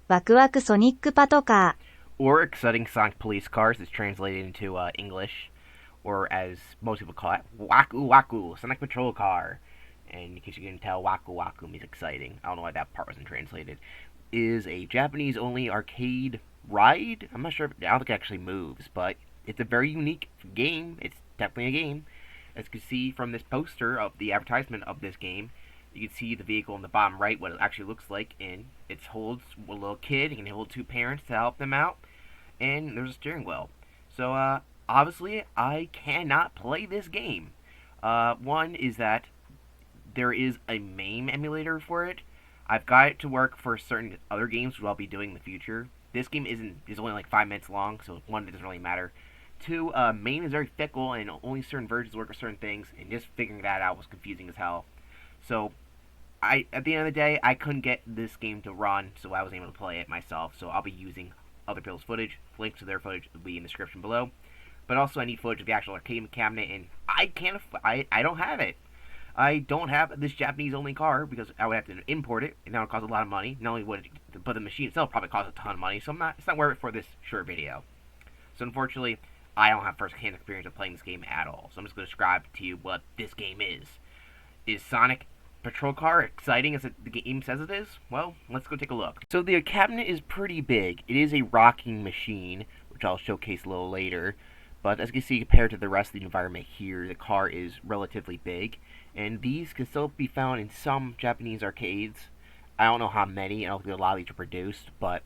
ワクワクソニックパトカー。Or exciting Sonic Police Cars is translated into English, or as most people call it, Waku Waku, Sonic Patrol Car. And in case you can tell, Waku Waku means exciting. I don't know why that part wasn't translated. Is a Japanese only arcade ride. I'm not sure, I don't think it actually moves, but it's a very unique game. It's definitely a game. As you can see from this poster of the advertisement of this game, you can see the vehicle in the bottom right, what it actually looks like, and it holds a little kid. You can hold two parents to help them out, and there's a steering wheel. So, obviously, I cannot play this game. One is that there is a MAME emulator for it. I've got it to work for certain other games, which I'll be doing in the future. This game is only like 5 minutes long, so one, it doesn't really matter. Two, MAME is very fickle, and only certain versions work for certain things, and just figuring that out was confusing as hell. So at the end of the day, I couldn't get this game to run, so I wasn't able to play it myself. So I'll be using other people's footage. Links to their footage will be in the description below. But also, I need footage of the actual arcade cabinet, and I can't. I don't have it. I don't have this Japanese-only car because I would have to import it, and that would cost a lot of money. Not only would it, but the machine itself probably costs a ton of money. So it's not worth it for this short video. So unfortunately, I don't have first-hand experience of playing this game at all. So I'm just going to describe to you what this game is. Is Sonic Patrol Car exciting as the game says it is? Well, let's go take a look. So the cabinet is pretty big. It is a rocking machine, which I'll showcase a little later. But as you can see, compared to the rest of the environment here, the car is relatively big. And these can still be found in some Japanese arcades. I don't know how many. I don't think a lot of these are produced, but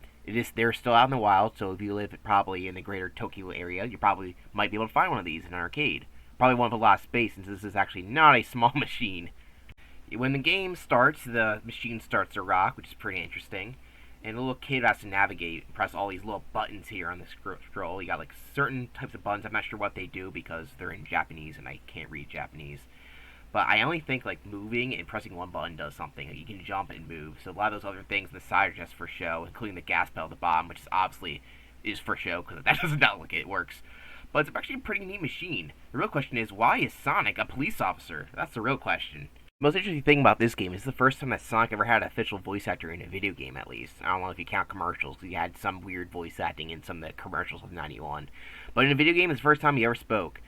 they're still out in the wild. So if you live probably in the greater Tokyo area, you probably might be able to find one of these in an arcade. Probably one with a lot of space, since this is actually not a small machine. When the game starts, the machine starts to rock, which is pretty interesting. And the little kid has to navigate and press all these little buttons here on the scroll. You got like certain types of buttons. I'm not sure what they do because they're in Japanese and I can't read Japanese. But I only think like moving and pressing one button does something. Like you can jump and move. So a lot of those other things on the side are just for show, including the gas pedal at the bottom, which is obviously is for show because that does not look like it works. But it's actually a pretty neat machine. The real question is, why is Sonic a police officer? That's the real question. The most interesting thing about this game is the first time that Sonic ever had an official voice actor in a video game, at least. I don't know if you count commercials, because he had some weird voice acting in some of the commercials of 91. But in a video game, it's the first time he ever spoke.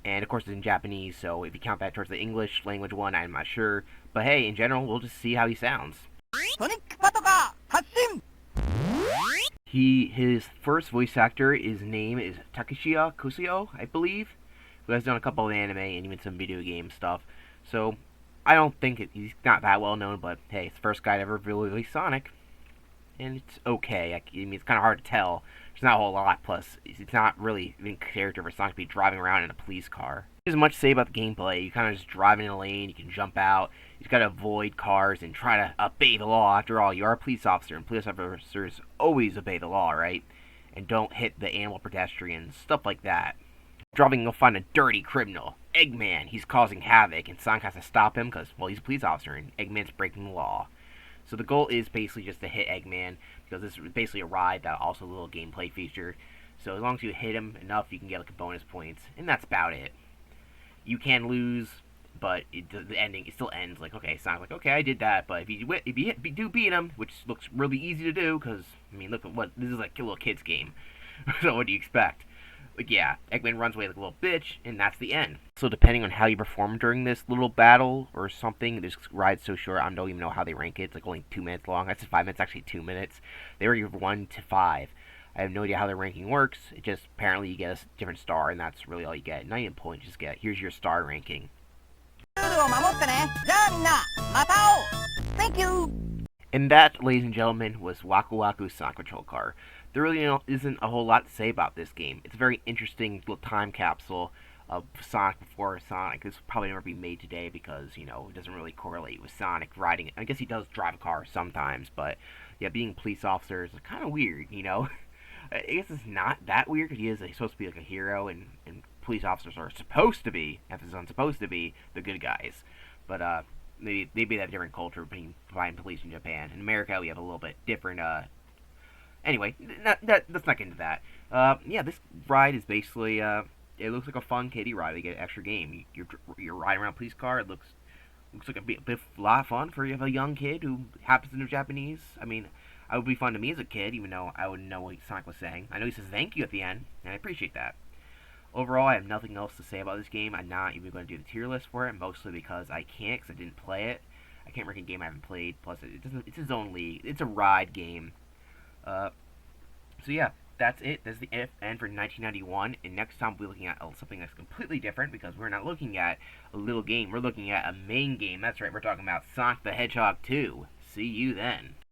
And of course, it's in Japanese, so if you count that towards the English language one, I'm not sure. But hey, in general, we'll just see how he sounds. His first voice actor, his name is Takeshiya Kusuo, I believe, who has done a couple of anime and even some video game stuff. So I don't think he's not that well known, but hey, it's the first guy to ever voice Sonic, and it's okay. I mean, it's kind of hard to tell. There's not a whole lot. Plus, it's not really in character for Sonic to be driving around in a police car. There's much to say about the gameplay. You kind of just drive in a lane. You can jump out. You just gotta avoid cars and try to obey the law. After all, you are a police officer, and police officers always obey the law, right? And don't hit the animal pedestrians, stuff like that. Driving, you'll find a dirty criminal, Eggman. He's causing havoc, and Sonic has to stop him because, well, he's a police officer, and Eggman's breaking the law. So the goal is basically just to hit Eggman, because this is basically a ride that also a little gameplay feature. So as long as you hit him enough, you can get like bonus points, and that's about it. You can lose, but the ending it still ends like, okay, Sonic's like, okay, I did that, but if you do beat him, which looks really easy to do, because I mean, look at what this is like a little kid's game. So what do you expect? But yeah, Eggman runs away like a little bitch, and that's the end. So depending on how you perform during this little battle or something, this ride's so short, I don't even know how they rank it. It's like only 2 minutes long. That's 5 minutes, actually 2 minutes. They rank 1 to 5. I have no idea how the ranking works. It just, apparently you get a different star, and that's really all you get. Not even points, just get, here's your star ranking. Thank you! And that, ladies and gentlemen, was Waku Waku Sonic Patrol Car. There really isn't a whole lot to say about this game. It's a very interesting little time capsule of Sonic before Sonic. This will probably never be made today because, you know, it doesn't really correlate with Sonic riding it. I guess he does drive a car sometimes, but yeah, being a police officer is kind of weird, you know? I guess it's not that weird because he is supposed to be like a hero, and police officers are supposed to be, emphasis on supposed to be, the good guys. But maybe that different culture between police in Japan. In America, we have a little bit different, anyway, let's not get into that. Yeah, this ride is basically, it looks like a fun kiddie ride. You get an extra game. You're riding around a police car. It looks like a lot of fun for you have a young kid who happens to know Japanese. I mean, It would be fun to me as a kid, even though I wouldn't know what Sonic was saying. I know he says thank you at the end, and I appreciate that. Overall, I have nothing else to say about this game. I'm not even going to do the tier list for it, mostly because I can't, because I didn't play it. I can't rank a game I haven't played. Plus, it's its own league. It's a ride game. Uh, so yeah, that's it. That's the end for 1991. And next time we'll be looking at something that's completely different because we're not looking at a little game. We're looking at a main game. That's right. We're talking about Sonic the Hedgehog 2. See you then.